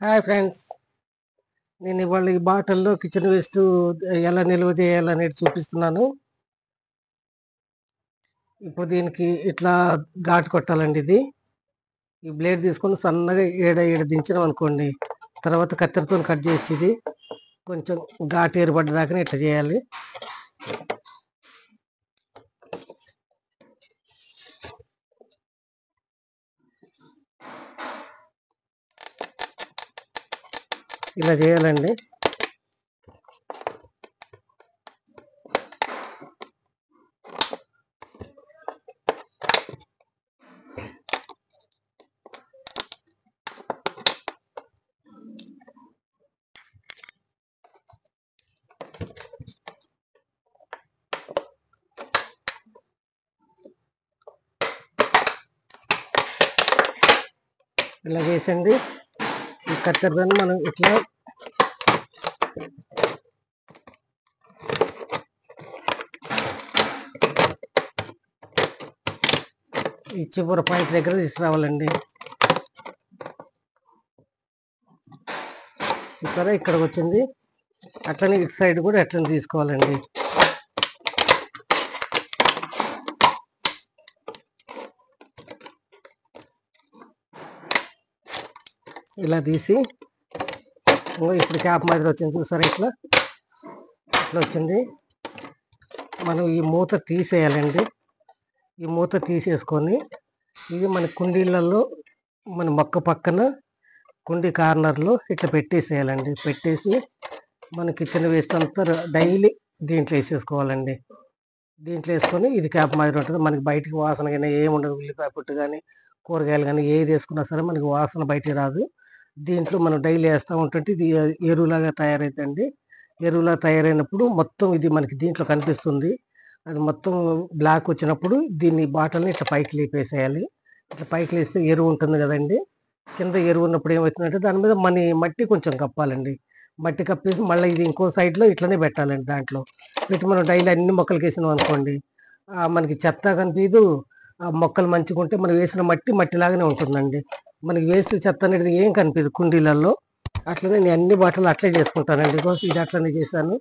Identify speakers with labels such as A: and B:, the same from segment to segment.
A: Hi friends, నేను ఇవాళ ఈ బాటిల్లో కిచెన్ వేస్ట్ ఎలా నిల్వ చేయాలనేది చూపిస్తున్నాను. ఇప్పుడు దీనికి ఇట్లా ఘాటు కొట్టాలండి. ఈ బ్లేడ్ తీసుకొని సన్నగా ఏడ దించినాం అనుకోండి, తర్వాత కత్తెరతో కట్ చేయొచ్చు. ఇది కొంచెం ఘాటు ఏర్పడ్డదాకా ఇట్లా చేయాలి. ఇలా చేయాలండి. ఇలా చేసండి. ఈ కత్తెరతో మనం ఇట్లా ఈ చివరి పాయింట్ దగ్గర తీసుకురావాలండి. చూసారా, ఇక్కడికి వచ్చింది. అట్లనే ఇటు సైడ్ కూడా అట్లనే తీసుకోవాలండి. ఇలా తీసి ఇప్పుడు క్యాప్ మాదిరి వచ్చింది. చూసారా, ఇట్లా వచ్చింది. మనం ఈ మూత తీసేయాలండి. ఈ మూత తీసేసుకొని ఇది మన కుండీలలో మన మొక్క పక్కన కుండీ కార్నర్లో ఇట్లా పెట్టేసేయాలండి. పెట్టేసి మన కిచెన్ వేస్ట్ అంతా డైలీ దీంట్లో వేసేసుకోవాలండి. దీంట్లో వేసుకొని ఇది క్యాప్ మాదిరి ఉంటుంది. మనకి బయటికి వాసన కానీ ఏముండదు. ఉల్లిపాయ పుట్టు కానీ కూరగాయలు కానీ ఏది వేసుకున్నా సరే మనకి వాసన బయటికి రాదు. దీంట్లో మనం డైలీ వేస్తూ ఉంటుంటే ఇది ఎరువులాగా తయారైందండి. ఎరువులా తయారైనప్పుడు మొత్తం ఇది మనకి దీంట్లో కనిపిస్తుంది. అది మొత్తం బ్లాక్ వచ్చినప్పుడు దీన్ని బాటిల్ని ఇట్లా పైకి లేపేసేయాలి. ఇట్లా పైకి లేస్తే ఎరువు ఉంటుంది కదండి. కింద ఎరువు ఉన్నప్పుడు ఏమవుతుందంటే దాని మీద మట్టి కొంచెం కప్పాలండి. మట్టి కప్పేసి మళ్ళీ ఇది ఇంకో సైడ్లో ఇట్లనే పెట్టాలండి. దాంట్లో పెట్టి మనం డైలీ అన్ని మొక్కలకి వేసినాం అనుకోండి, మనకి చెత్త కనిపించదు. ఆ మొక్కలు మంచిగా ఉంటే మనం వేసిన మట్టిలాగానే ఉంటుందండి. మనకి వేస్ట్ చెత్త అనేది ఏం కనిపించదు కుండీలలో. అట్లనే నేను అన్ని బాటిల్ అట్లే చేసుకుంటానండి. ఇది అట్లనే చేశాను.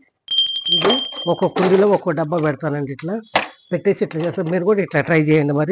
A: ఇది ఒక్కొక్క కుండీలో ఒక్కో డబ్బా పెడతానండి. ఇట్లా పెట్టేసి ఇట్లా చేస్తాను. మీరు కూడా ఇట్లా ట్రై చేయండి మరి.